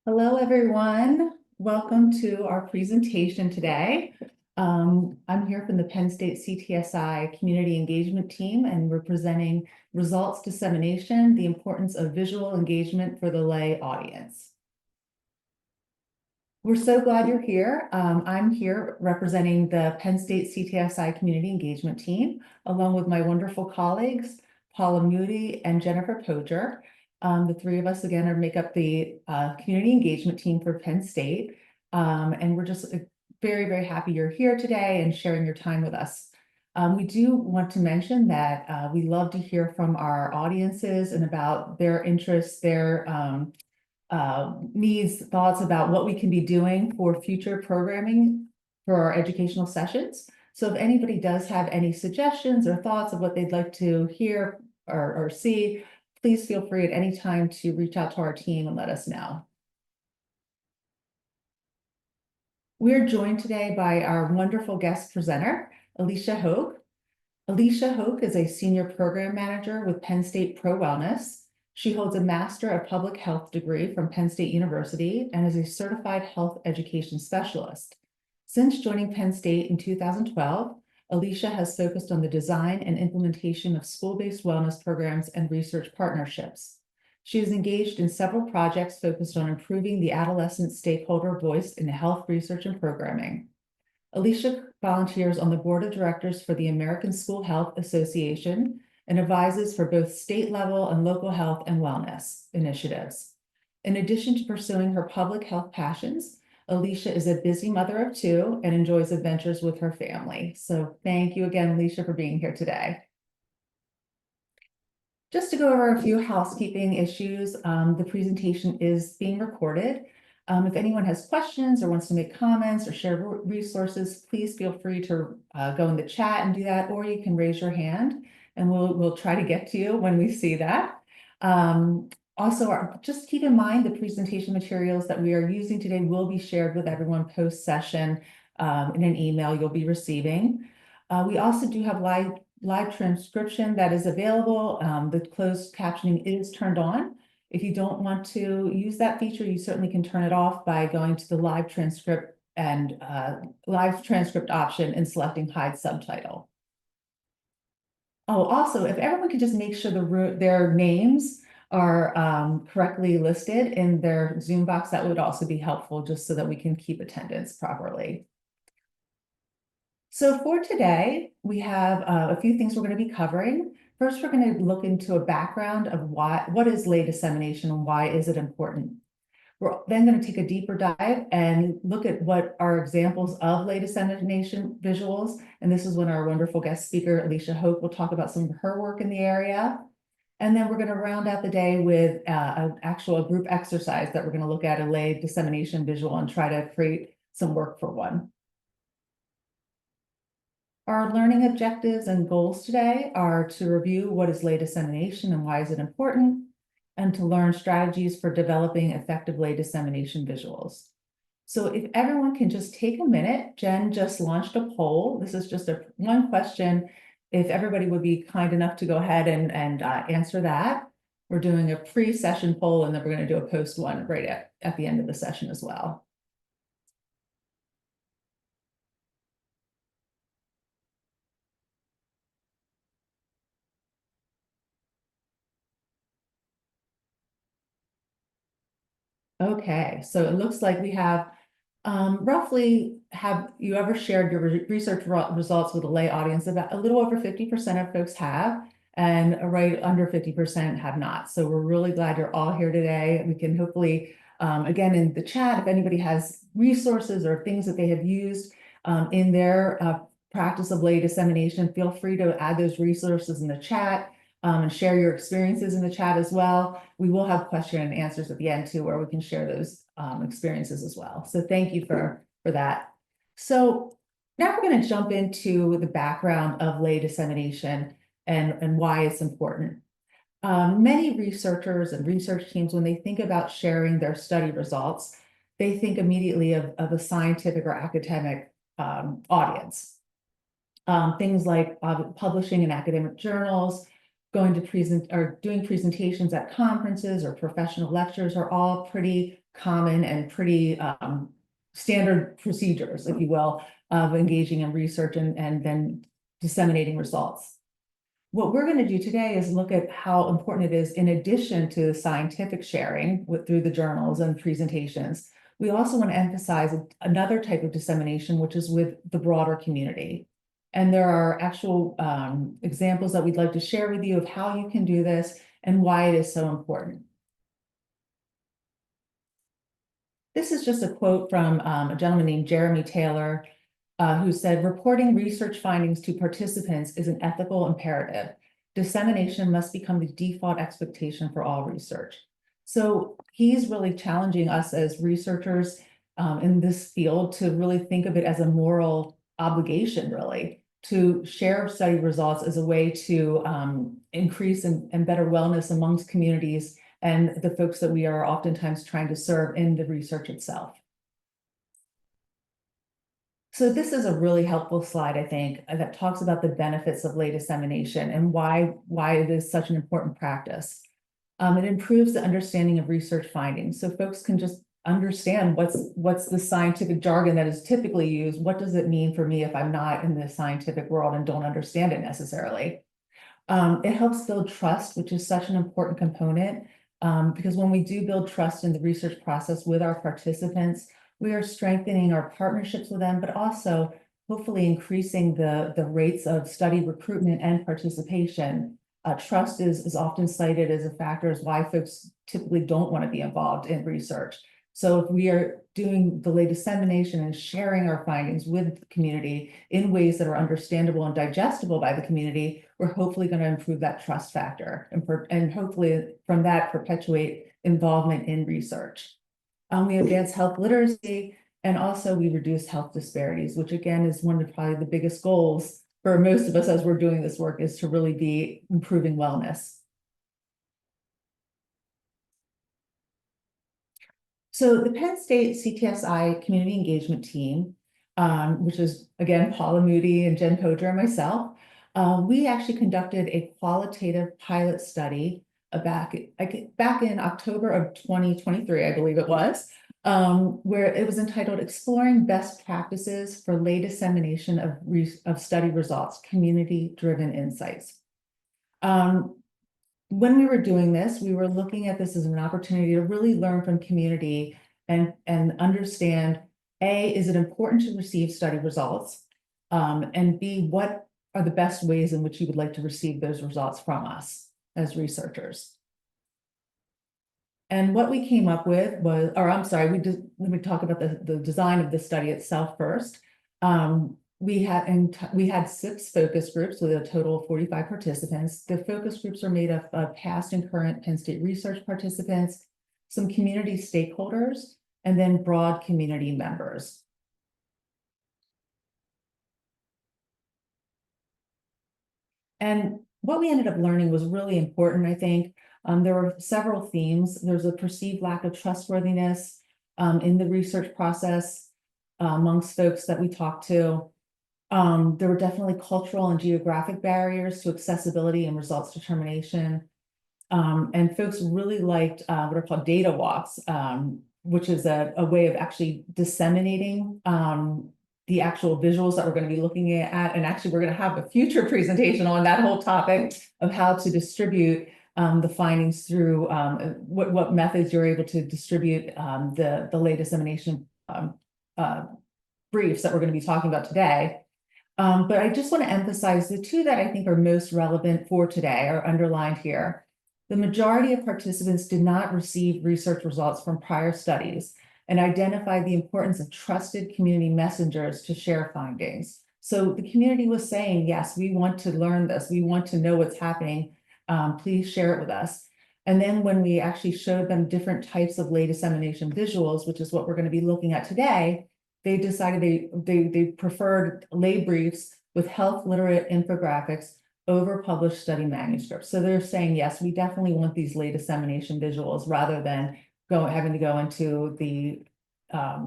Hello, everyone. Welcome to our presentation today. I'm here from the Penn State CTSI Community Engagement Team, and we're presenting results dissemination, the importance of visual engagement for the lay audience. We're so glad you're here. I'm here representing the Penn State CTSI Community Engagement Team, along with my wonderful colleagues, Paula Moody and Jennifer Poger. The three of us, again, make up the Community Engagement Team for Penn State. And we're just very, very happy you're here today and sharing your time with us. We do want to mention that we love to hear from our audiences and about their interests, their needs, thoughts about what we can be doing for future programming for our educational sessions. So if anybody does have any suggestions or thoughts of what they'd like to hear or see, please feel free at any time to reach out to our team and let us know. We're joined today by our wonderful guest presenter, Alicia Hoke. Alicia Hoke is a senior program manager with Penn State Pro Wellness. She holds a Master of Public Health degree from Penn State University and is a certified health education specialist. Since joining Penn State in 2012, Alicia has focused on the design and implementation of school-based wellness programs and research partnerships. She is engaged in several projects focused on improving the adolescent stakeholder voice in health research and programming. Alicia volunteers on the board of directors for the American School Health Association and advises for both state level and local health and wellness initiatives. In addition to pursuing her public health passions, Alicia is a busy mother of two and enjoys adventures with her family. So thank you again, Alicia, for being here today. Just to go over a few housekeeping issues, the presentation is being recorded. If anyone has questions or wants to make comments or share resources, please feel free to go in the chat and do that, or you can raise your hand and we'll try to get to you when we see that. Also, just keep in mind the presentation materials that we are using today will be shared with everyone post-session in an email you'll be receiving. We also do have live transcription that is available. The closed captioning is turned on. If you don't want to use that feature, you certainly can turn it off by going to the live transcript option and selecting hide subtitle. Oh, also, if everyone could just make sure their names are correctly listed in their Zoom box, that would also be helpful just so that we can keep attendance properly. So for today, we have a few things we're going to be covering. First, we're going to look into a background of what is lay dissemination and why is it important. We're then going to take a deeper dive and look at what are examples of lay dissemination visuals. And this is when our wonderful guest speaker, Alicia Hoke, will talk about some of her work in the area. And then we're going to round out the day with an actual group exercise that we're going to look at a lay dissemination visual and try to create some work for one. Our learning objectives and goals today are to review what is lay dissemination and why is it important, and to learn strategies for developing effective lay dissemination visuals. So if everyone can just take a minute, Jen just launched a poll. This is just one question. If everybody would be kind enough to go ahead and answer that. We're doing a pre-session poll, and then we're going to do a post one right at the end of the session as well. Okay, so it looks like we have roughly, have you ever shared your research results with a lay audience? About a little over 50% of folks have, and right under 50% have not. So we're really glad you're all here today. We can hopefully, again, in the chat, if anybody has resources or things that they have used in their practice of lay dissemination, feel free to add those resources in the chat. And share your experiences in the chat as well. We will have question and answers at the end too, where we can share those experiences as well. So thank you for that. So now we're going to jump into the background of lay dissemination and why it's important. Many researchers and research teams, when they think about sharing their study results, they think immediately of a scientific or academic audience. Things like publishing in academic journals, going to doing presentations at conferences or professional lectures are all pretty common and pretty standard procedures, if you will, of engaging in research and then disseminating results. What we're going to do today is look at how important it is, in addition to scientific sharing through the journals and presentations. We also want to emphasize another type of dissemination, which is with the broader community. And there are actual examples that we'd like to share with you of how you can do this and why it is so important. This is just a quote from a gentleman named Jeremy Taylor, who said, "Reporting research findings to participants is an ethical imperative. Dissemination must become the default expectation for all research." So he's really challenging us as researchers in this field to really think of it as a moral obligation, really, to share study results as a way to increase and better wellness amongst communities and the folks that we are oftentimes trying to serve in the research itself. So this is a really helpful slide, I think, that talks about the benefits of lay dissemination and why it is such an important practice. It improves the understanding of research findings, so folks can just understand what's the scientific jargon that is typically used. What does it mean for me if I'm not in the scientific world and don't understand it necessarily? It helps build trust, which is such an important component, because when we do build trust in the research process with our participants, we are strengthening our partnerships with them, but also hopefully increasing the rates of study recruitment and participation. Trust is often cited as a factor as why folks typically don't want to be involved in research. So if we are doing the lay dissemination and sharing our findings with the community in ways that are understandable and digestible by the community, we're hopefully going to improve that trust factor and hopefully from that perpetuate involvement in research. We advance health literacy, and also we reduce health disparities, which again is one of probably the biggest goals for most of us as we're doing this work, is to really be improving wellness. So the Penn State CTSI Community Engagement Team, which is again Paula Moody and Jen Poger and myself, we actually conducted a qualitative pilot study back in October of 2023, I believe it was, where it was entitled "Exploring Best Practices for Lay Dissemination of Study Results, Community-Driven Insights." When we were doing this, we were looking at this as an opportunity to really learn from community and understand, A, is it important to receive study results? And B, what are the best ways in which you would like to receive those results from us as researchers? And what we came up with was, or I'm sorry, let me talk about the design of the study itself first. We had 6 focus groups with a total of 45 participants. The focus groups are made up of past and current Penn State research participants, some community stakeholders, and then broad community members. And what we ended up learning was really important, I think. There were several themes. There's a perceived lack of trustworthiness in the research process amongst folks that we talked to. There were definitely cultural and geographic barriers to accessibility and results determination. And folks really liked what are called data walks, which is a way of actually disseminating the actual visuals that we're going to be looking at. And actually, we're going to have a future presentation on that whole topic of how to distribute the findings through what methods you're able to distribute the lay dissemination briefs that we're going to be talking about today. But I just want to emphasize the 2 that I think are most relevant for today are underlined here. The majority of participants did not receive research results from prior studies and identified the importance of trusted community messengers to share findings. So the community was saying, yes, we want to learn this. We want to know what's happening. Please share it with us. And then when we actually showed them different types of lay dissemination visuals, which is what we're going to be looking at today, they decided they preferred lay briefs with health literate infographics over published study manuscripts. So they're saying, yes, we definitely want these lay dissemination visuals rather than having to go into the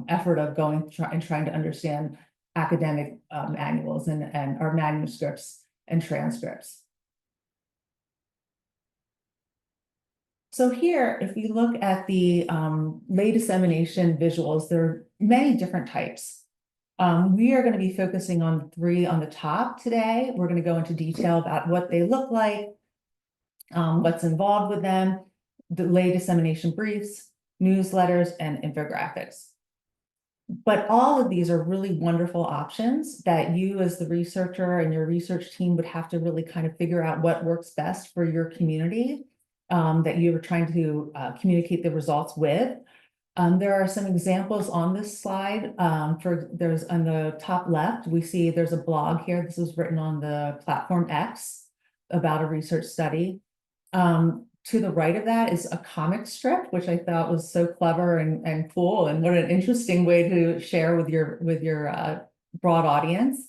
effort of trying to understand academic manuals and our manuscripts and transcripts. So here, if we look at the lay dissemination visuals, there are many different types. We are going to be focusing on 3 on the top today. We're going to go into detail about what they look like, what's involved with them, the lay dissemination briefs, newsletters, and infographics. But all of these are really wonderful options that you as the researcher and your research team would have to really kind of figure out what works best for your community that you are trying to communicate the results with. There are some examples on this slide. There's on the top left, we see there's a blog here. This was written on the platform X about a research study. To the right of that is a comic strip, which I thought was so clever and cool, and what an interesting way to share with your broad audience.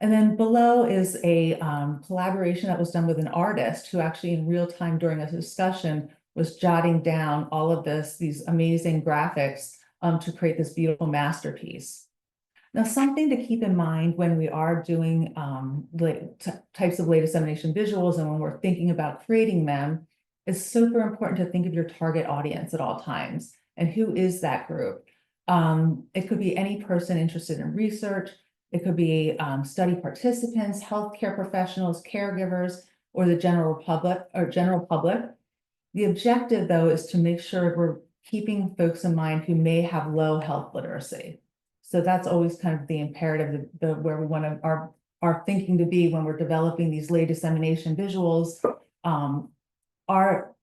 And then below is a collaboration that was done with an artist who actually in real time during a discussion was jotting down all of these amazing graphics to create this beautiful masterpiece. Now, something to keep in mind when we are doing types of lay dissemination visuals and when we're thinking about creating them, is super important to think of your target audience at all times. And who is that group? It could be any person interested in research. It could be study participants, healthcare professionals, caregivers, or the general public. The objective, though, is to make sure we're keeping folks in mind who may have low health literacy. So that's always kind of the imperative, where we want to our thinking to be when we're developing these lay dissemination visuals. Are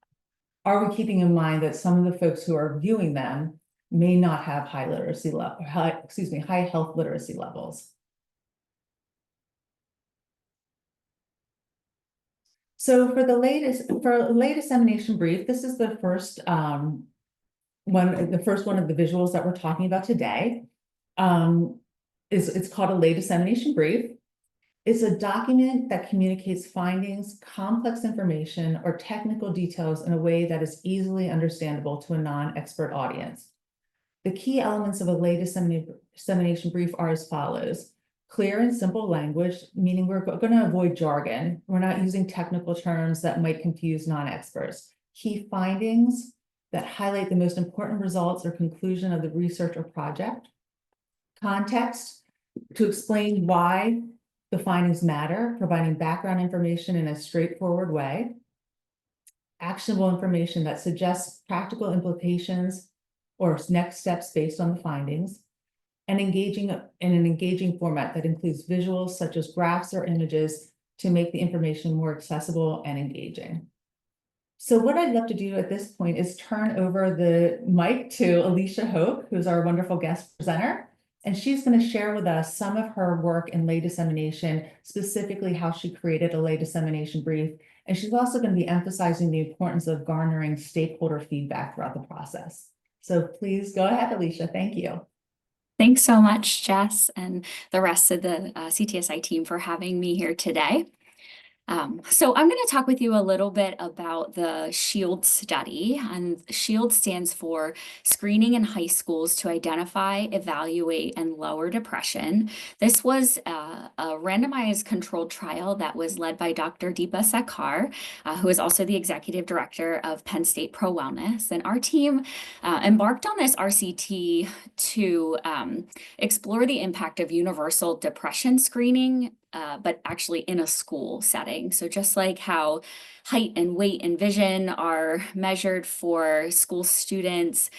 we keeping in mind that some of the folks who are viewing them may not have high health literacy levels? So for the lay dissemination brief, this is the first one of the visuals that we're talking about today. It's called a lay dissemination brief. It's a document that communicates findings, complex information, or technical details in a way that is easily understandable to a non-expert audience. The key elements of a lay dissemination brief are as follows. Clear and simple language, meaning we're going to avoid jargon. We're not using technical terms that might confuse non-experts. Key findings that highlight the most important results or conclusion of the research or project. Context to explain why the findings matter, providing background information in a straightforward way. Actionable information that suggests practical implications or next steps based on the findings. And engaging in an engaging format that includes visuals such as graphs or images to make the information more accessible and engaging. So what I'd love to do at this point is turn over the mic to Alicia Hoke, who's our wonderful guest presenter. And she's going to share with us some of her work in lay dissemination, specifically how she created a lay dissemination brief. And she's also going to be emphasizing the importance of garnering stakeholder feedback throughout the process. So please go ahead, Alicia. Thank you. Thanks so much, Jess, and the rest of the CTSI team for having me here today. So I'm going to talk with you a little bit about the SHIELD study, and SHIELD stands for Screening in High Schools to Identify, Evaluate, and Lower Depression. This was a randomized controlled trial that was led by Dr. Deepa Sekar, who is also the executive director of Penn State Pro Wellness. And our team embarked on this RCT to explore the impact of universal depression screening, but actually in a school setting. So just like how height and weight and vision are measured for school students,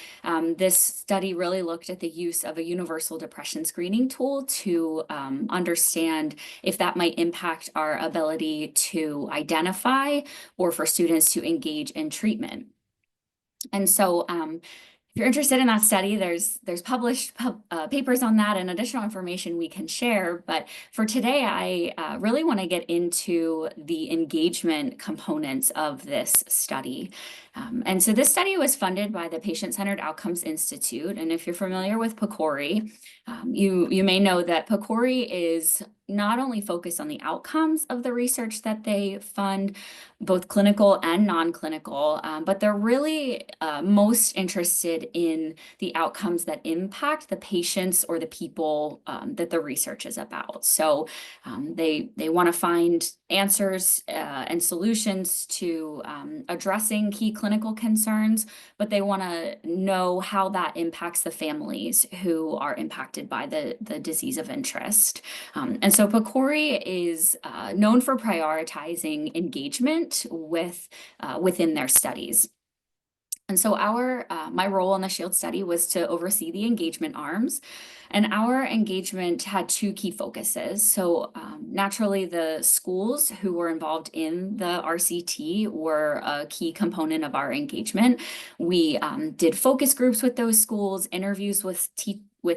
this study really looked at the use of a universal depression screening tool to understand if that might impact our ability to identify or for students to engage in treatment. And so if you're interested in that study, there's published papers on that and additional information we can share. But for today, I really want to get into the engagement components of this study. And so this study was funded by the Patient-Centered Outcomes Institute. And if you're familiar with PCORI, you may know that PCORI is not only focused on the outcomes of the research that they fund, both clinical and non-clinical, but they're really most interested in the outcomes that impact the patients or the people that the research is about. So they want to find answers and solutions to addressing key clinical concerns, but they want to know how that impacts the families who are impacted by the disease of interest. And so PCORI is known for prioritizing engagement within their studies. And so my role in the SHIELD study was to oversee the engagement arms, and our engagement had two key focuses. So naturally, the schools who were involved in the RCT were a key component of our engagement. We did focus groups with those schools, interviews with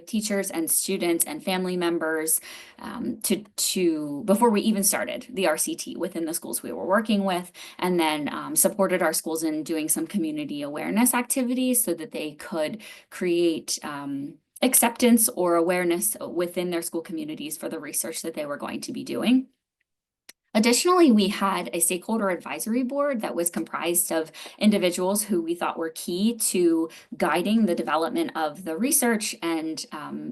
teachers and students and family members before we even started the RCT within the schools we were working with, and then supported our schools in doing some community awareness activities so that they could create acceptance or awareness within their school communities for the research that they were going to be doing. Additionally, we had a stakeholder advisory board that was comprised of individuals who we thought were key to guiding the development of the research and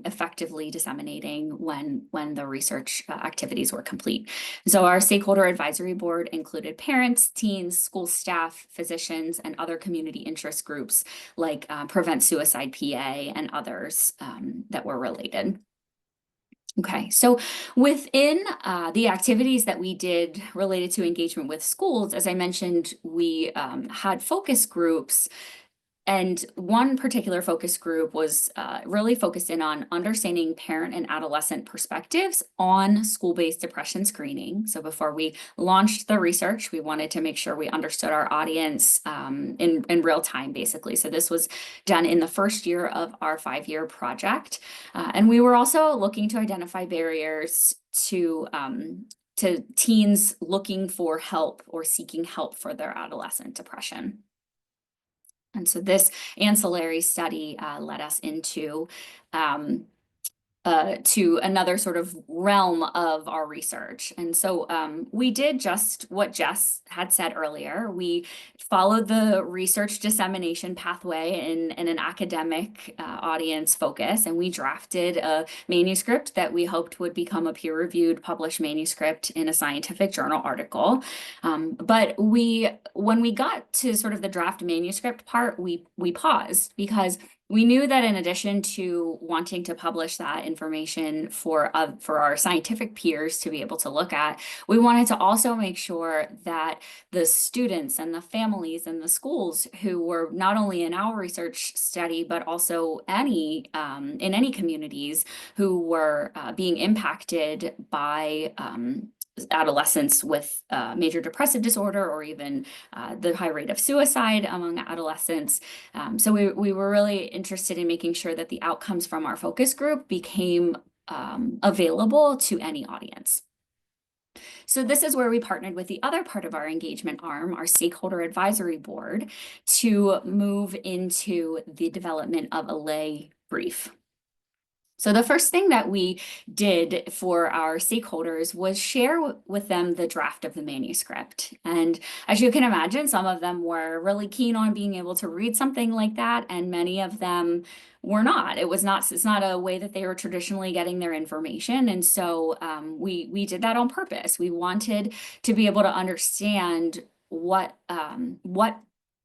effectively disseminating when the research activities were complete. So our stakeholder advisory board included parents, teens, school staff, physicians, and other community interest groups like Prevent Suicide PA and others that were related. Okay, so within the activities that we did related to engagement with schools, as I mentioned, we had focus groups. And one particular focus group was really focused in on understanding parent and adolescent perspectives on school-based depression screening. So before we launched the research, we wanted to make sure we understood our audience in real time, basically. So this was done in the first year of our 5-year project. And we were also looking to identify barriers to teens looking for help or seeking help for their adolescent depression. And so this ancillary study led us into to another sort of realm of our research. And so we did just what Jess had said earlier. We followed the research dissemination pathway in an academic audience focus, and we drafted a manuscript that we hoped would become a peer-reviewed published manuscript in a scientific journal article. But when we got to sort of the draft manuscript part, we paused because we knew that in addition to wanting to publish that information for our scientific peers to be able to look at, we wanted to also make sure that the students and the families and the schools who were not only in our research study, but also in any communities who were being impacted by adolescents with major depressive disorder or even the high rate of suicide among adolescents. So we were really interested in making sure that the outcomes from our focus group became available to any audience. So this is where we partnered with the other part of our engagement arm, our stakeholder advisory board, to move into the development of a lay brief. So the first thing that we did for our stakeholders was share with them the draft of the manuscript. And as you can imagine, some of them were really keen on being able to read something like that, and many of them were not. It's not a way that they were traditionally getting their information. And so we did that on purpose. We wanted to be able to understand what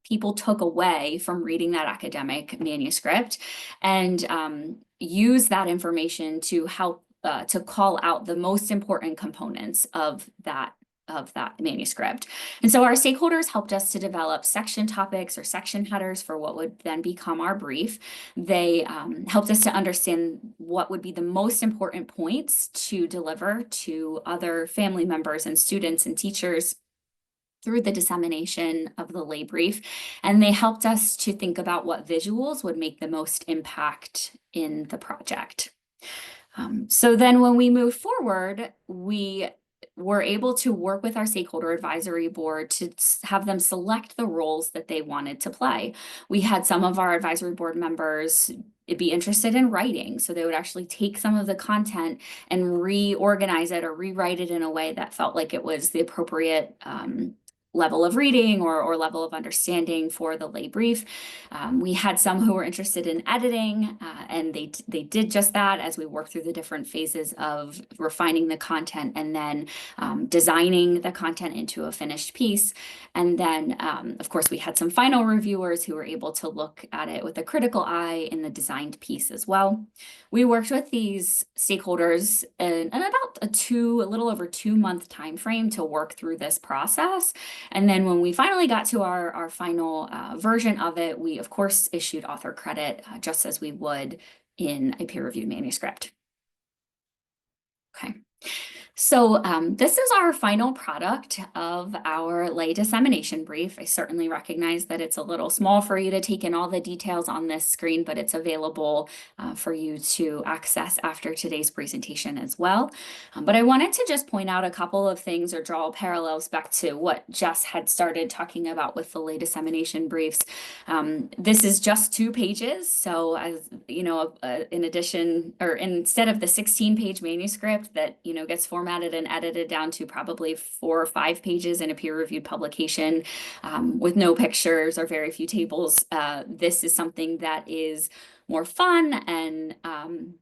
people took away from reading that academic manuscript, and use that information to help to call out the most important components of that manuscript. And so our stakeholders helped us to develop section topics or section headers for what would then become our brief. They helped us to understand what would be the most important points to deliver to other family members and students and teachers through the dissemination of the lay brief. And they helped us to think about what visuals would make the most impact in the project. So then when we moved forward, we were able to work with our stakeholder advisory board to have them select the roles that they wanted to play. We had some of our advisory board members be interested in writing, so they would actually take some of the content and reorganize it or rewrite it in a way that felt like it was the appropriate level of reading or level of understanding for the lay brief. We had some who were interested in editing, and they did just that as we worked through the different phases of refining the content and then designing the content into a finished piece. And then, of course, we had some final reviewers who were able to look at it with a critical eye in the designed piece as well. We worked with these stakeholders in about a little over 2-month time frame to work through this process. And then when we finally got to our final version of it, we of course issued author credit just as we would in a peer-reviewed manuscript. Okay. So this is our final product of our lay dissemination brief. I certainly recognize that it's a little small for you to take in all the details on this screen, but it's available for you to access after today's presentation as well. But I wanted to just point out a couple of things or draw parallels back to what Jess had started talking about with the lay dissemination briefs. This is just 2 pages. So as you know, in addition, or instead of the 16-page manuscript that, gets formatted and edited down to probably 4 or 5 pages in a peer-reviewed publication with no pictures or very few tables. This is something that is more fun and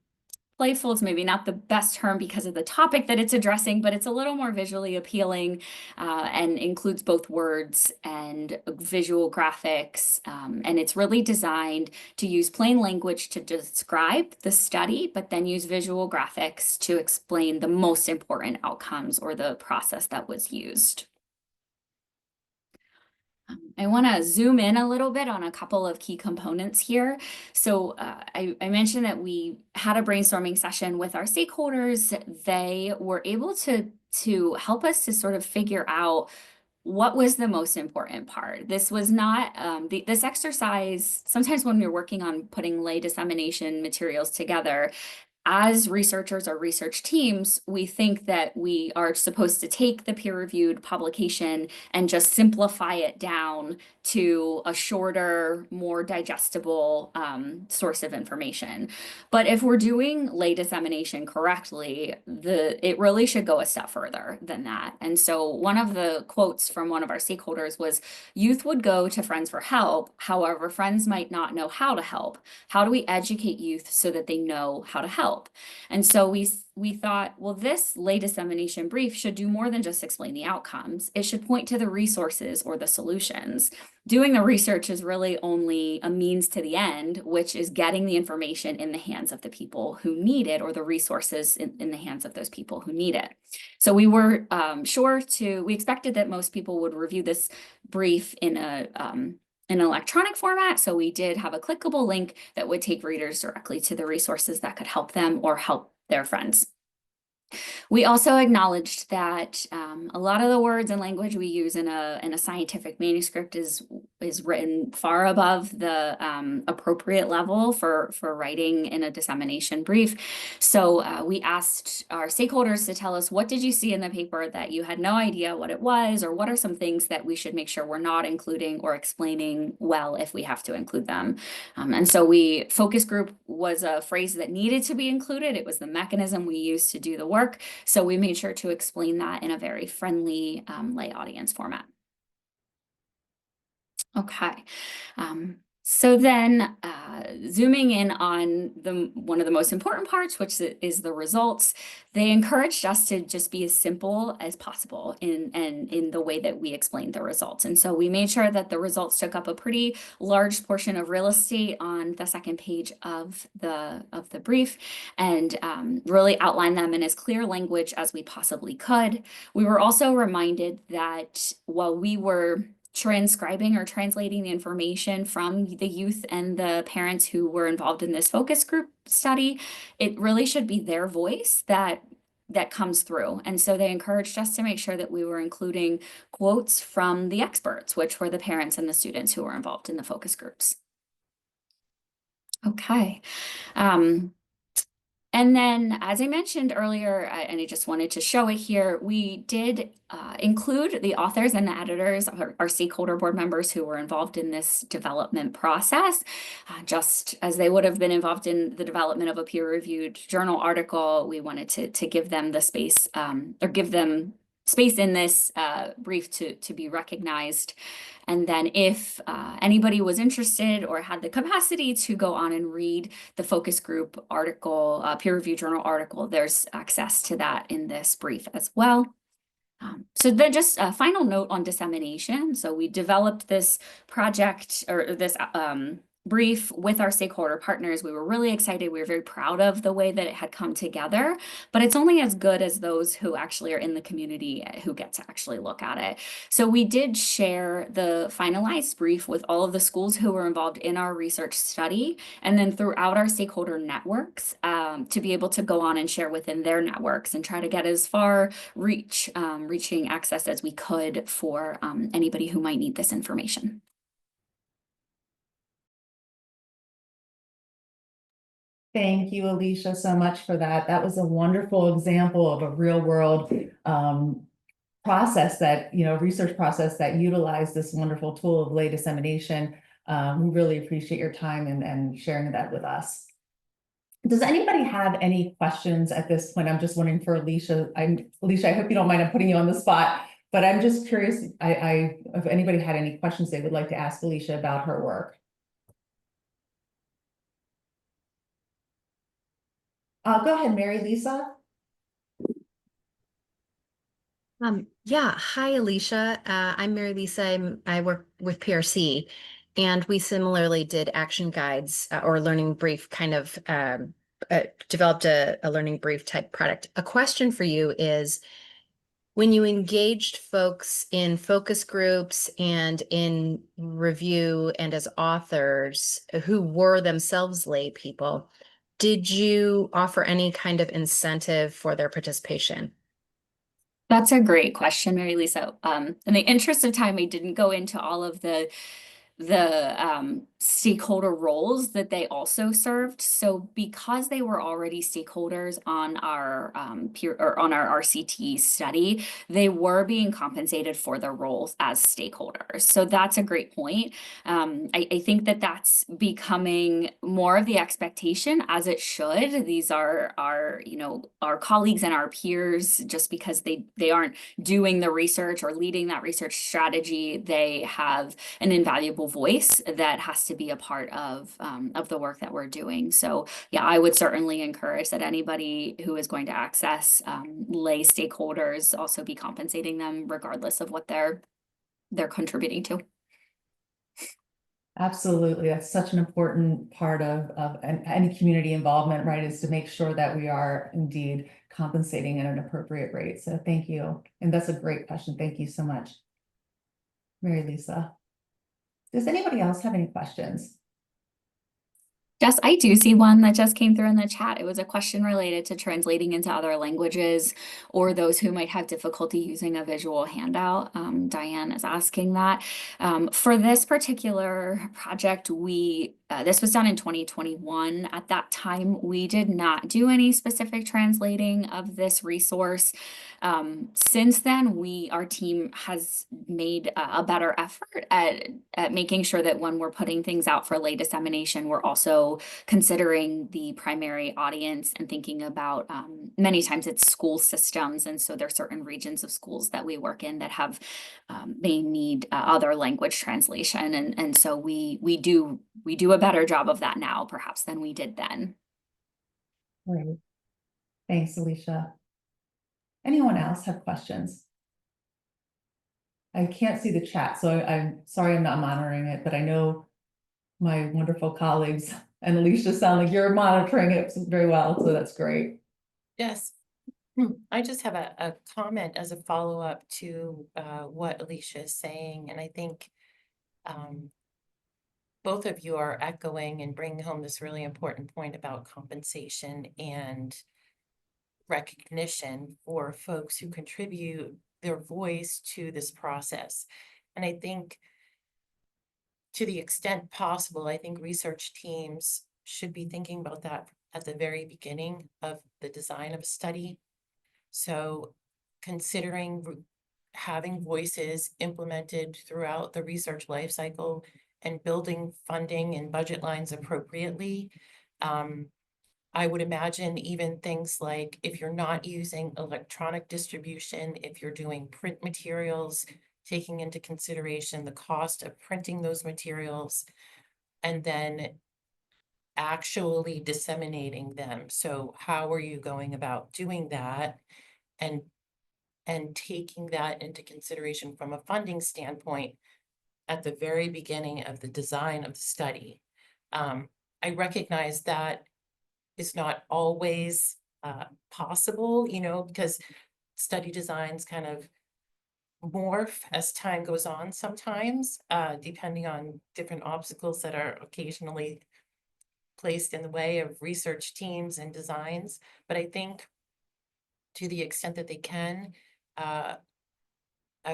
playful. It's maybe not the best term because of the topic that it's addressing, but it's a little more visually appealing and includes both words and visual graphics. And it's really designed to use plain language to describe the study, but then use visual graphics to explain the most important outcomes or the process that was used. I want to zoom in a little bit on a couple of key components here. So I mentioned that we had a brainstorming session with our stakeholders. They were able to help us to sort of figure out what was the most important part. This was not, this exercise, sometimes when we're working on putting lay dissemination materials together, as researchers or research teams, we think that we are supposed to take the peer-reviewed publication and just simplify it down to a shorter, more digestible source of information. But if we're doing lay dissemination correctly, it really should go a step further than that. And so one of the quotes from one of our stakeholders was, "Youth would go to friends for help. However, friends might not know how to help. How do we educate youth so that they know how to help?" And so we thought, well, this lay dissemination brief should do more than just explain the outcomes. It should point to the resources or the solutions. Doing the research is really only a means to the end, which is getting the information in the hands of the people who need it, or the resources in the hands of those people who need it. So we were we expected that most people would review this brief in an electronic format. So we did have a clickable link that would take readers directly to the resources that could help them or help their friends. We also acknowledged that a lot of the words and language we use in a scientific manuscript is written far above the appropriate level for writing in a dissemination brief. So we asked our stakeholders to tell us, what did you see in the paper that you had no idea what it was, or what are some things that we should make sure we're not including or explaining well if we have to include them. And so focus group was a phrase that needed to be included. It was the mechanism we used to do the work. So we made sure to explain that in a very friendly lay audience format. Okay. So then zooming in on one of the most important parts, which is the results, they encouraged us to just be as simple as possible in the way that we explained the results. And so we made sure that the results took up a pretty large portion of real estate on the second page of the brief, and really outlined them in as clear language as we possibly could. We were also reminded that while we were transcribing or translating the information from the youth and the parents who were involved in this focus group study, it really should be their voice that comes through. And so they encouraged us to make sure that we were including quotes from the experts, which were the parents and the students who were involved in the focus groups. Okay. And then, as I mentioned earlier, and I just wanted to show it here, we did include the authors and the editors, our stakeholder board members who were involved in this development process, just as they would have been involved in the development of a peer-reviewed journal article. We wanted to give them the space or give them space in this brief to be recognized. And then if anybody was interested or had the capacity to go on and read the focus group article, peer review journal article, there's access to that in this brief as well. So then just a final note on dissemination. So we developed this project or this brief with our stakeholder partners. We were really excited. We were very proud of the way that it had come together, but it's only as good as those who actually are in the community who get to actually look at it. So we did share the finalized brief with all of the schools who were involved in our research study, and then throughout our stakeholder networks to be able to go on and share within their networks and try to get as far reaching access as we could for anybody who might need this information. Thank you, Alicia, so much for that. That was a wonderful example of a real world process that, research process that utilized this wonderful tool of lay dissemination. We really appreciate your time and sharing that with us. Does anybody have any questions at this point? I'm just wondering for Alicia. Alicia, I hope you don't mind I'm putting you on the spot, but I'm just curious. If anybody had any questions they would like to ask Alicia about her work. Go ahead, Mary Lisa. Yeah, hi, Alicia. I'm Mary Lisa. I work with PRC, and we similarly did action guides or learning brief kind of developed a learning brief type product. A question for you is, when you engaged folks in focus groups and in review and as authors who were themselves lay people, did you offer any kind of incentive for their participation? That's a great question, Mary Lisa. In the interest of time, I didn't go into all of the stakeholder roles that they also served. So because they were already stakeholders on our peer or on our RCT study, they were being compensated for their roles as stakeholders. So that's a great point. I think that that's becoming more of the expectation, as it should. These are our colleagues and our peers. Just because they aren't doing the research or leading that research strategy, they have an invaluable voice that has to be a part of the work that we're doing. So yeah, I would certainly encourage that anybody who is going to access lay stakeholders also be compensating them regardless of what they're contributing to. Absolutely. That's such an important part of any community involvement, right? Is to make sure that we are indeed compensating at an appropriate rate. So thank you. And that's a great question. Thank you so much, Mary Lisa. Does anybody else have any questions? Jess, I do see one that just came through in the chat. It was a question related to translating into other languages or those who might have difficulty using a visual handout. Diane is asking that. For this particular project, this was done in 2021. At that time, we did not do any specific translating of this resource. Since then, our team has made a better effort at making sure that when we're putting things out for lay dissemination, we're also considering the primary audience and thinking about many times it's school systems. And so there are certain regions of schools that we work in that have may need other language translation. And so we do a better job of that now, perhaps, than we did then. Great. Thanks, Alicia. Anyone else have questions? I can't see the chat, so I'm sorry I'm not monitoring it, but I know my wonderful colleagues and Alicia sound like you're monitoring it very well, so that's great. Yes. I just have a comment as a follow-up to what Alicia is saying, and I think both of you are echoing and bringing home this really important point about compensation and recognition for folks who contribute their voice to this process. And I think to the extent possible, I think research teams should be thinking about that at the very beginning of the design of a study. So considering having voices implemented throughout the research lifecycle and building funding and budget lines appropriately I would imagine even things like if you're not using electronic distribution, if you're doing print materials, taking into consideration the cost of printing those materials, and then actually disseminating them. So how are you going about doing that? And taking that into consideration from a funding standpoint at the very beginning of the design of the study. I recognize that is not always possible, you know, because study designs kind of morph as time goes on sometimes, depending on different obstacles that are occasionally placed in the way of research teams and designs. But I think to the extent that they can, I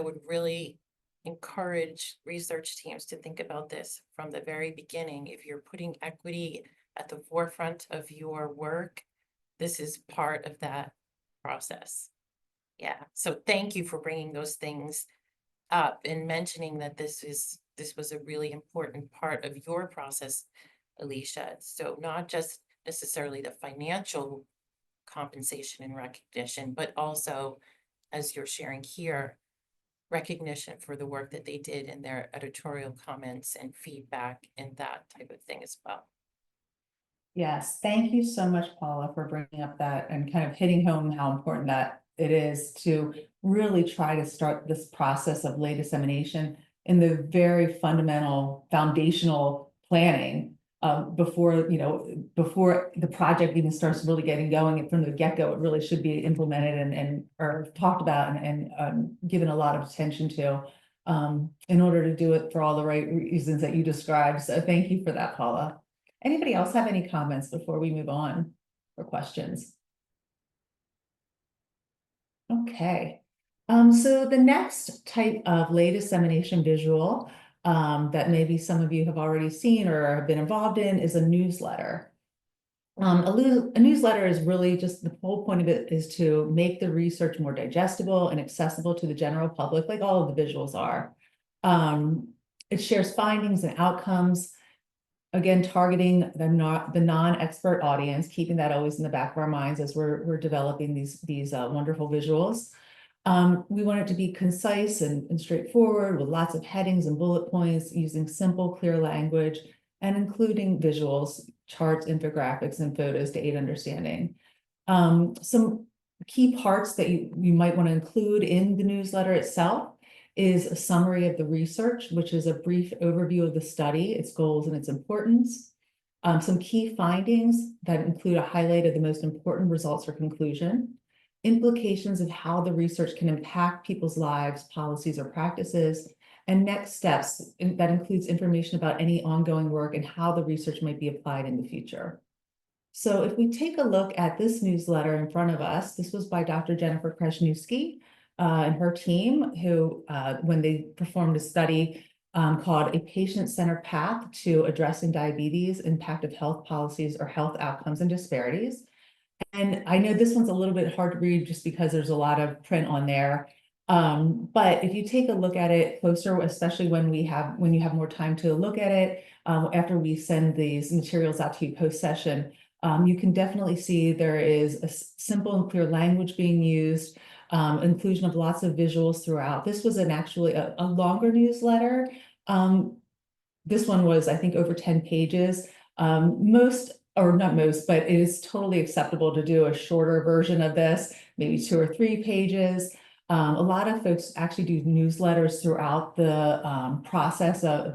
would really encourage research teams to think about this from the very beginning. If you're putting equity at the forefront of your work, this is part of that process. Yeah, so thank you for bringing those things up and mentioning that this was a really important part of your process, Alicia. So not just necessarily the financial compensation and recognition, but also, as you're sharing here, recognition for the work that they did in their editorial comments and feedback and that type of thing as well. Yes, thank you so much, Paula, for bringing up that and kind of hitting home how important that it is to really try to start this process of lay dissemination in the very fundamental foundational planning before the project even starts really getting going. And from the get-go, it really should be implemented and or talked about and given a lot of attention to in order to do it for all the right reasons that you described. So thank you for that, Paula. Anybody else have any comments before we move on for questions? Okay, so the next type of lay dissemination visual that maybe some of you have already seen or have been involved in is a newsletter. A newsletter is really just the whole point of it is to make the research more digestible and accessible to the general public, like all of the visuals are. It shares findings and outcomes. Again, targeting the non-expert audience, keeping that always in the back of our minds as we're developing these wonderful visuals. We want it to be concise and straightforward with lots of headings and bullet points, using simple, clear language, and including visuals, charts, infographics, and photos to aid understanding. Some key parts that you might want to include in the newsletter itself is a summary of the research, which is a brief overview of the study, its goals and its importance. Some key findings that include a highlight of the most important results or conclusion, implications of how the research can impact people's lives, policies, or practices, and next steps that includes information about any ongoing work and how the research might be applied in the future. So if we take a look at this newsletter in front of us, this was by Dr. Jennifer Krasniewski and her team, who, when they performed a study called A Patient-Centered Path to Addressing Diabetes, Impact of Health Policies or Health Outcomes and Disparities. And I know this one's a little bit hard to read just because there's a lot of print on there. But if you take a look at it closer, especially when you have more time to look at it, after we send these materials out to you post-session, you can definitely see there is a simple and clear language being used, inclusion of lots of visuals throughout. This was actually a longer newsletter. This one was, I think, over 10 pages. Most, or not most, but it is totally acceptable to do a shorter version of this, maybe 2 or 3 pages. A lot of folks actually do newsletters throughout the process of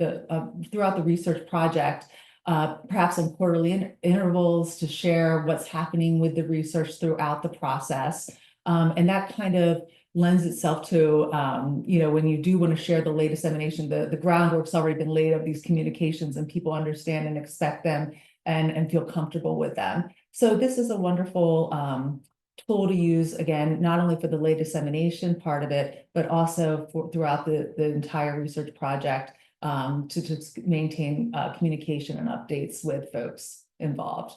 throughout the research project, perhaps in quarterly intervals to share what's happening with the research throughout the process. And that kind of lends itself to, when you do want to share the lay dissemination, the groundwork's already been laid of these communications and people understand and expect them and feel comfortable with them. So this is a wonderful tool to use, again, not only for the lay dissemination part of it, but also throughout the entire research project to maintain communication and updates with folks involved.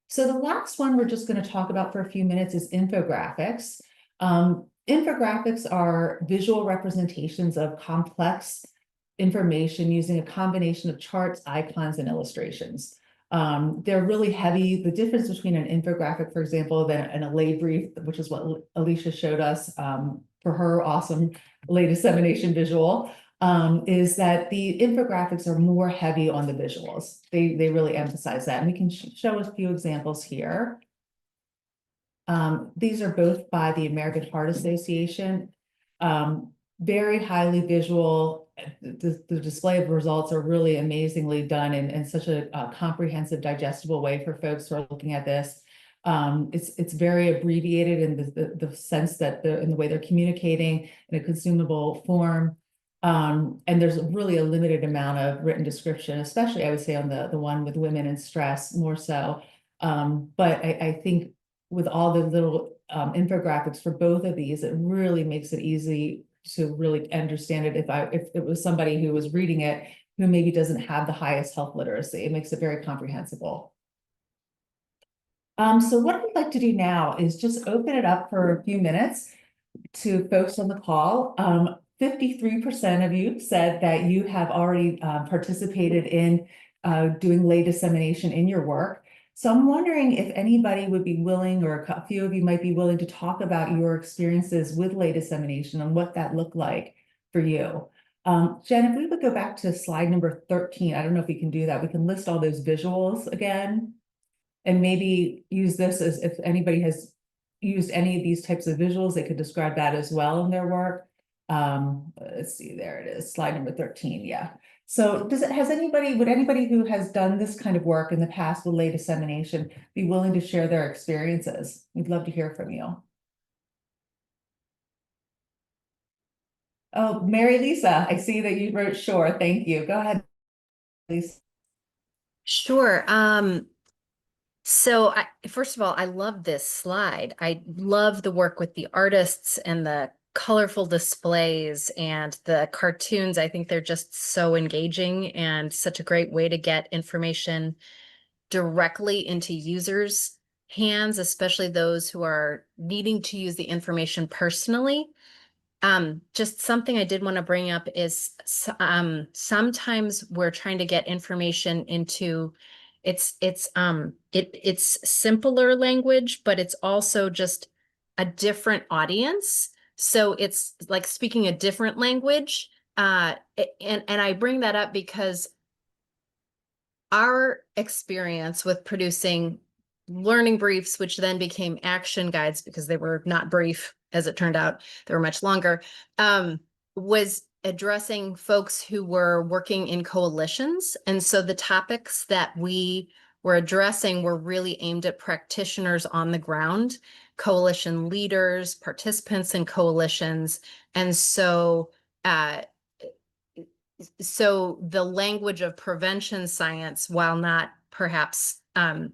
So the last one we're just going to talk about for a few minutes is infographics. Infographics are visual representations of complex information using a combination of charts, icons, and illustrations. They're really heavy. The difference between an infographic, for example, and a lay brief, which is what Alicia showed us for her awesome lay dissemination visual, is that the infographics are more heavy on the visuals. They really emphasize that. And we can show a few examples here. These are both by the American Heart Association. Very highly visual. The display of results are really amazingly done in such a comprehensive, digestible way for folks who are looking at this. It's very abbreviated in the sense that in the way they're communicating in a consumable form. And there's really a limited amount of written description, especially I would say on the one with women and stress more so. But I think with all the little infographics for both of these, it really makes it easy to really understand it. If it was somebody who was reading it, who maybe doesn't have the highest health literacy, it makes it very comprehensible. So what I'd like to do now is just open it up for a few minutes to folks on the call. 53% of you said that you have already participated in doing lay dissemination in your work. So I'm wondering if anybody would be willing, or a few of you might be willing to talk about your experiences with lay dissemination and what that looked like for you. Jen, if we would go back to slide number 13, I don't know if we can do that. We can list all those visuals again and maybe use this as if anybody has used any of these types of visuals, they could describe that as well in their work. Let's see, there it is, slide number 13, yeah. So would anybody who has done this kind of work in the past with lay dissemination be willing to share their experiences? We'd love to hear from you. Oh, Mary Lisa, I see that you wrote sure, thank you. Go ahead, Lisa. Sure. So first of all, I love this slide. I love the work with the artists and the colorful displays and the cartoons. I think they're just so engaging and such a great way to get information directly into users' hands, especially those who are needing to use the information personally. Just something I did want to bring up is sometimes we're trying to get information into it's simpler language, but it's also just a different audience. So it's like speaking a different language. And I bring that up because our experience with producing learning briefs, which then became action guides because they were not brief, as it turned out, they were much longer, was addressing folks who were working in coalitions. And so the topics that we were addressing were really aimed at practitioners on the ground, coalition leaders, participants in coalitions. And so the language of prevention science, while not perhaps a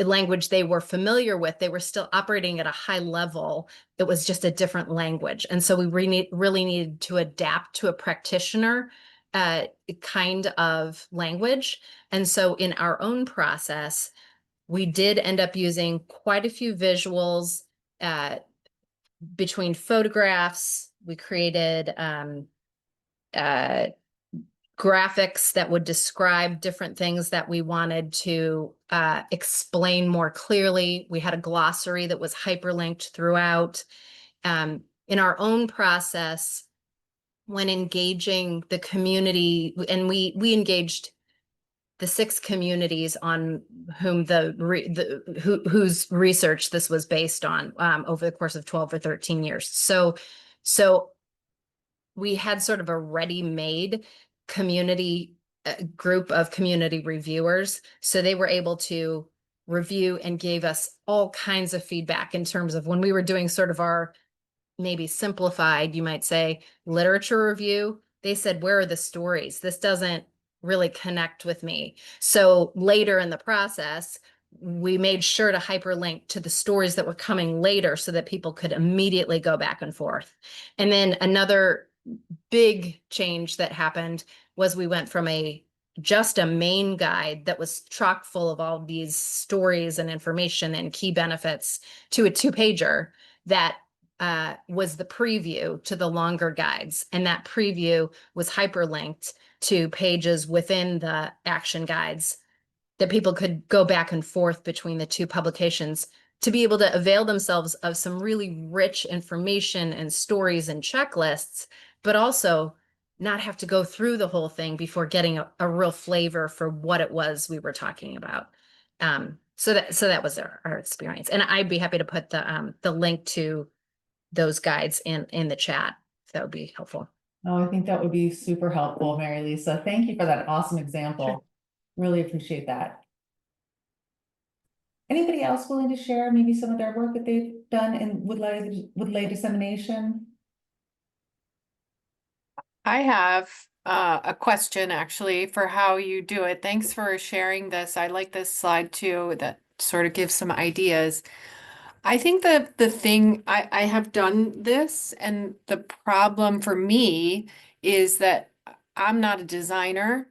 language they were familiar with, they were still operating at a high level. It was just a different language. And so we really needed to adapt to a practitioner kind of language. And so in our own process, we did end up using quite a few visuals between photographs. We created graphics that would describe different things that we wanted to explain more clearly. We had a glossary that was hyperlinked throughout. In our own process, when engaging the community, and we engaged the 6 communities on whom whose research this was based on over the course of 12 or 13 years. So we had sort of a ready-made community group of community reviewers. So they were able to review and gave us all kinds of feedback in terms of when we were doing sort of our maybe simplified, you might say, literature review. They said, where are the stories? This doesn't really connect with me. So later in the process, we made sure to hyperlink to the stories that were coming later so that people could immediately go back and forth. And then another big change that happened was we went from just a main guide that was chock full of all these stories and information and key benefits to a 2-pager that was the preview to the longer guides. And that preview was hyperlinked to pages within the action guides that people could go back and forth between the two publications to be able to avail themselves of some really rich information and stories and checklists, but also not have to go through the whole thing before getting a real flavor for what it was we were talking about. So that was our experience. And I'd be happy to put the link to those guides in the chat, if that would be helpful. Oh, I think that would be super helpful, Mary Lisa. Thank you for that awesome example. Sure. Really appreciate that. Anybody else willing to share maybe some of their work that they've done in woodlay dissemination? I have a question actually for how you do it. Thanks for sharing this. I like this slide too, that sort of gives some ideas. I think that the thing I have done this, and the problem for me is that I'm not a designer,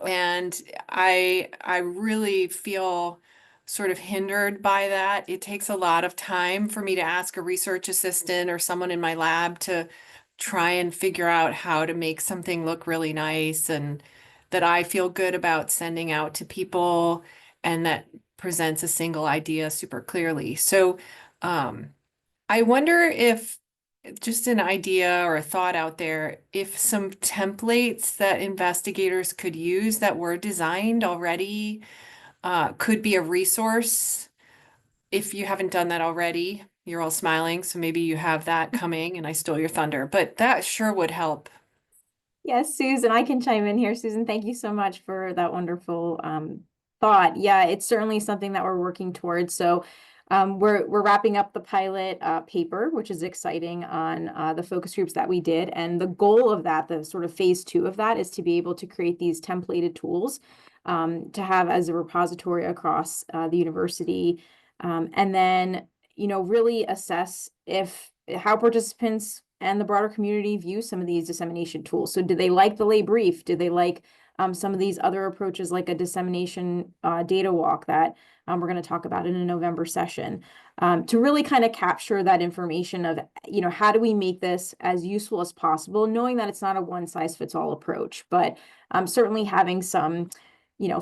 and I really feel sort of hindered by that. It takes a lot of time for me to ask a research assistant or someone in my lab to try and figure out how to make something look really nice and that I feel good about sending out to people and that presents a single idea super clearly. So I wonder if just an idea or a thought out there, if some templates that investigators could use that were designed already could be a resource. If you haven't done that already, you're all smiling, so maybe you have that coming and I stole your thunder, but that sure would help. Yes, Susan, I can chime in here. Susan, thank you so much for that wonderful thought. Yeah, it's certainly something that we're working towards. So we're wrapping up the pilot paper, which is exciting, on the focus groups that we did. And the goal of that, the sort of phase 2 of that, is to be able to create these templated tools to have as a repository across the university. And then, really assess how participants and the broader community view some of these dissemination tools. So do they like the lay brief? Do they like some of these other approaches, like a dissemination data walk that we're going to talk about in a November session, to really kind of capture that information of, how do we make this as useful as possible, knowing that it's not a one-size-fits-all approach, but certainly having some,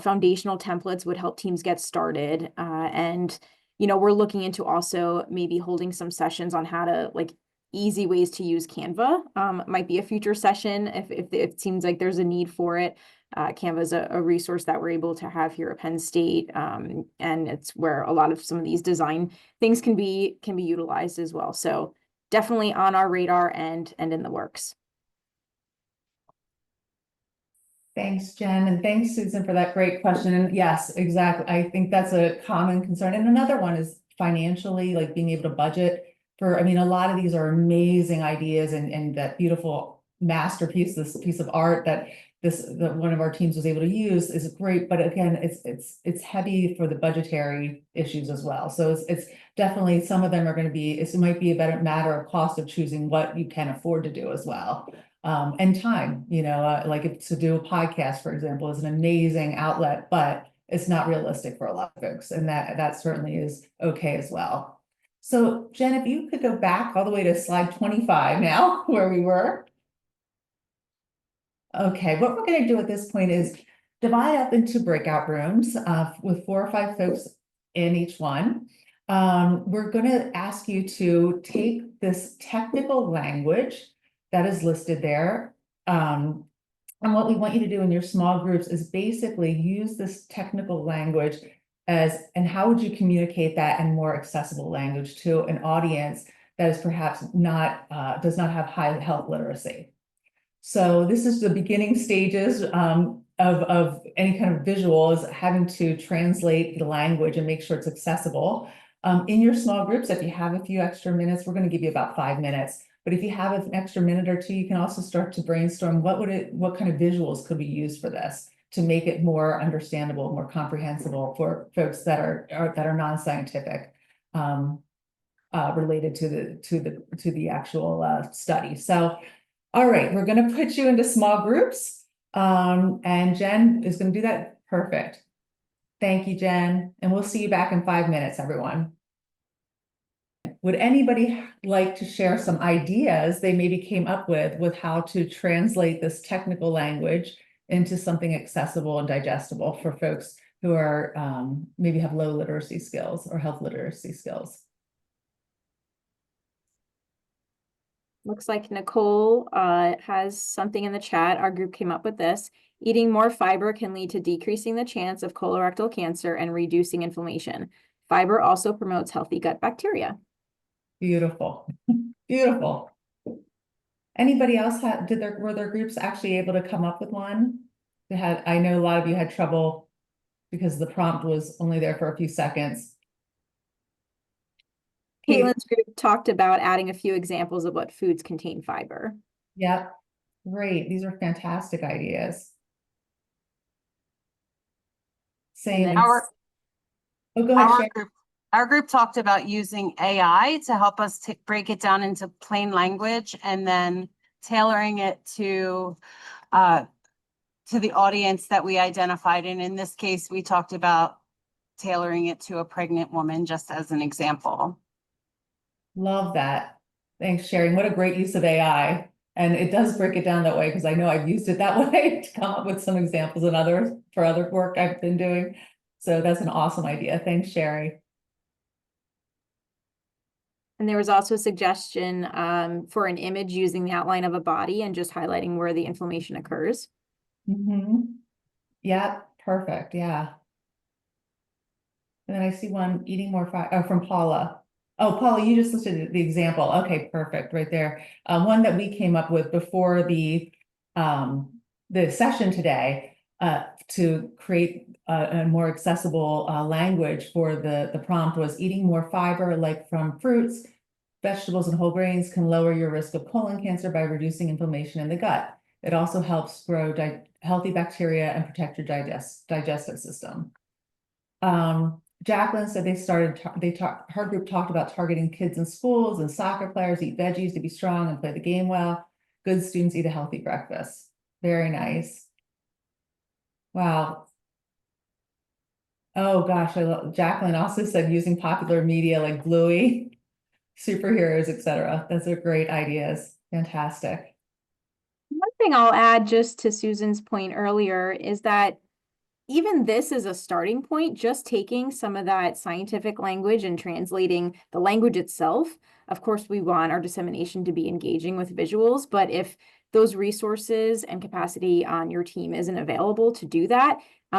foundational templates would help teams get started. And we're looking into also maybe holding some sessions on how to, like, easy ways to use Canva. Might be a future session if it seems like there's a need for it. Canva is a resource that we're able to have here at Penn State, and it's where a lot of some of these design things can be utilized as well. So definitely on our radar and in the works. Thanks, Jen, and thanks, Susan, for that great question. And yes, exactly. I think that's a common concern. And another one is financially, like being able to budget for, a lot of these are amazing ideas and that beautiful masterpiece, this piece of art that one of our teams was able to use is great. But again, it's heavy for the budgetary issues as well. So it's definitely, some of them are going to be, it might be a better matter of cost of choosing what you can afford to do as well. And time, like if to do a podcast, for example, is an amazing outlet, but it's not realistic for a lot of folks. And that certainly is okay as well. So Jen, if you could go back all the way to slide 25 now, where we were. Okay, what we're going to do at this point is divide up into breakout rooms with 4 or 5 folks in each one. We're going to ask you to take this technical language that is listed there. And what we want you to do in your small groups is basically use this technical language and how would you communicate that in more accessible language to an audience that is perhaps does not have high health literacy. So this is the beginning stages of any kind of visuals, having to translate the language and make sure it's accessible. In your small groups, if you have a few extra minutes, we're going to give you about 5 minutes. But if you have an extra minute or two, you can also start to brainstorm what kind of visuals could we use for this to make it more understandable, more comprehensible for folks that are non-scientific, related to the actual study. So, all right, we're going to put you into small groups, and Jen is going to do that. Perfect. Thank you, Jen, and we'll see you back in 5 minutes, everyone. would anybody like to share some ideas they maybe came up with how to translate this technical language into something accessible and digestible for folks who are maybe have low literacy skills or health literacy skills? Looks like Nicole has something in the chat. Our group came up with this. Eating more fiber can lead to decreasing the chance of colorectal cancer and reducing inflammation. Fiber also promotes healthy gut bacteria. Beautiful, beautiful. Anybody else were their groups actually able to come up with one? I know a lot of you had trouble because the prompt was only there for a few seconds. Caitlin's group talked about adding a few examples of what foods contain fiber. Yep, great. These are fantastic ideas. Same. then- Oh, go ahead, Sherry. Our group talked about using AI to help us break it down into plain language and then tailoring it to the audience that we identified. And in this case, we talked about tailoring it to a pregnant woman, just as an example. Love that. Thanks, Sherry. What a great use of AI. And it does break it down that way because I know I've used it that way to come up with some examples and others for other work I've been doing. So that's an awesome idea. Thanks, Sherry. And there was also a suggestion for an image using the outline of a body and just highlighting where the inflammation occurs. Yeah, perfect. Yeah. And then I see one eating more from Paula. Oh, Paula, you just listed the example. Okay, perfect, right there. One that we came up with before the session today to create a more accessible language for the prompt was eating more fiber, like from fruits, vegetables, and whole grains can lower your risk of colon cancer by reducing inflammation in the gut. It also helps grow healthy bacteria and protect your digestive system. Jacqueline said her group talked about targeting kids in schools and soccer players eat veggies to be strong and play the game well. Good students eat a healthy breakfast. Very nice. Wow. Oh gosh, Jacqueline also said using popular media like Bluey, superheroes, etc. Those are great ideas. Fantastic. One thing I'll add just to Susan's point earlier is that even this is a starting point, just taking some of that scientific language and translating the language itself. Of course, we want our dissemination to be engaging with visuals, but if those resources and capacity on your team isn't available to do that,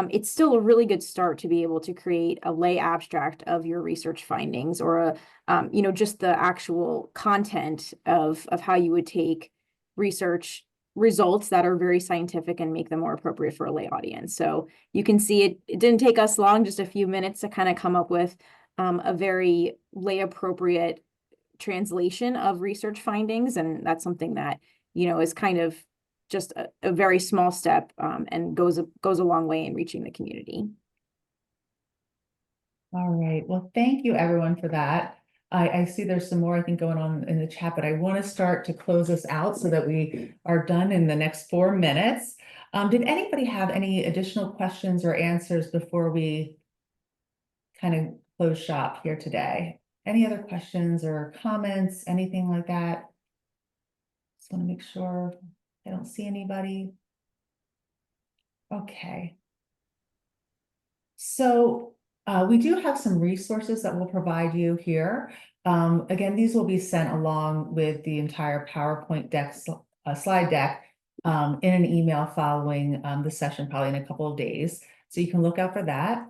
it's still a really good start to be able to create a lay abstract of your research findings or just the actual content of how you would take research results that are very scientific and make them more appropriate for a lay audience. So you can see it didn't take us long, just a few minutes to kind of come up with a very lay appropriate translation of research findings. And that's something that, is kind of just a very small step and goes a long way in reaching the community. All right. Well, thank you everyone for that. I see there's some more, I think, going on in the chat, but I want to start to close this out so that we are done in the next 4 minutes. Did anybody have any additional questions or answers before we kind of close shop here today? Any other questions or comments, anything like that? Just want to make sure I don't see anybody. Okay. So we do have some resources that we'll provide you here. Again, these will be sent along with the entire PowerPoint deck, slide deck in an email following the session, probably in a couple of days. So you can look out for that.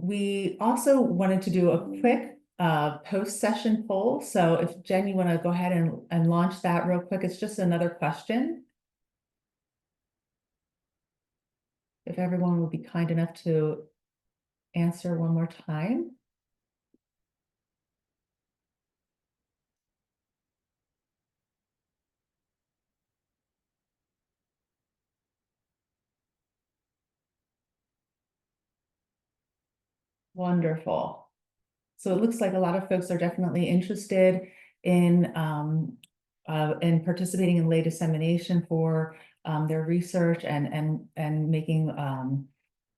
We also wanted to do a quick post-session poll. So if Jen, you want to go ahead and launch that real quick, it's just another question. If everyone would be kind enough to answer one more time. Wonderful. So it looks like a lot of folks are definitely interested in participating in lay dissemination for their research and making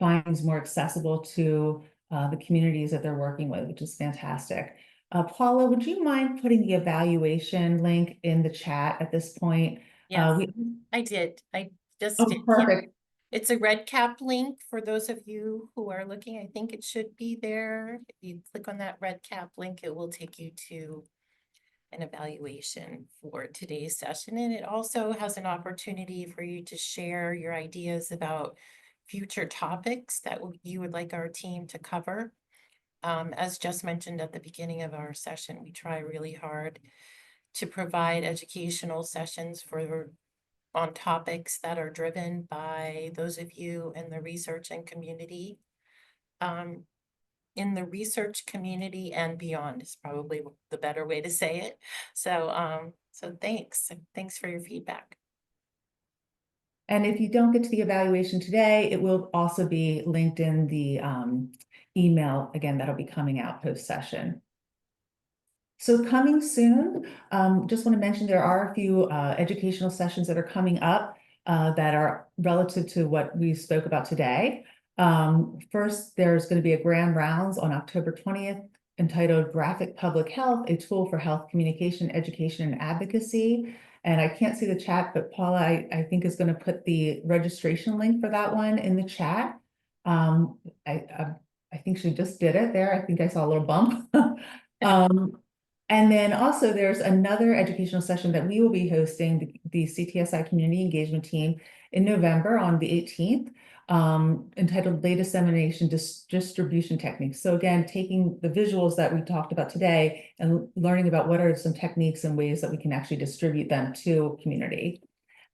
findings more accessible to the communities that they're working with, which is fantastic. Paula, would you mind putting the evaluation link in the chat at this point? Yes, We, I did. I just oh, did. Yeah. perfect. It's a red cap link for those of you who are looking. I think it should be there. If you click on that red cap link, it will take you to an evaluation for today's session. And it also has an opportunity for you to share your ideas about future topics that you would like our team to cover. As just mentioned at the beginning of our session, we try really hard to provide educational sessions on topics that are driven by those of you in the research and community. In the research community and beyond is probably the better way to say it. So, so thanks for your feedback. And if you don't get to the evaluation today, it will also be linked in the email, again, that'll be coming out post-session. So coming soon, just want to mention there are a few educational sessions that are coming up that are relative to what we spoke about today. First, there's going to be a grand rounds on October 20th entitled Graphic Public Health, a tool for health communication, education, and advocacy. And I can't see the chat, but Paula, I think is going to put the registration link for that one in the chat. I think she just did it there. I think I saw a little bump. And then also there's another educational session that we will be hosting, the CTSI Community Engagement Team in November on the 18th, entitled Lay Dissemination Distribution Techniques. So again, taking the visuals that we talked about today and learning about what are some techniques and ways that we can actually distribute them to community.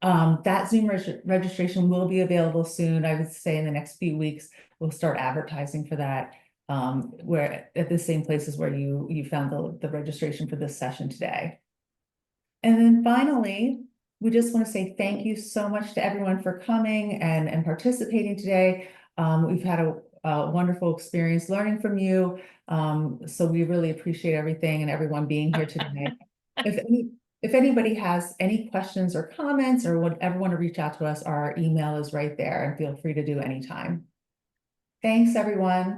That Zoom registration will be available soon. I would say in the next few weeks, we'll start advertising for that. Where at the same places where you found the registration for this session today. And then finally, we just want to say thank you so much to everyone for coming and participating today. We've had a wonderful experience learning from you. So we really appreciate everything and everyone being here today. If anybody has any questions or comments or would ever want to reach out to us, our email is right there and feel free to do anytime. Thanks, everyone.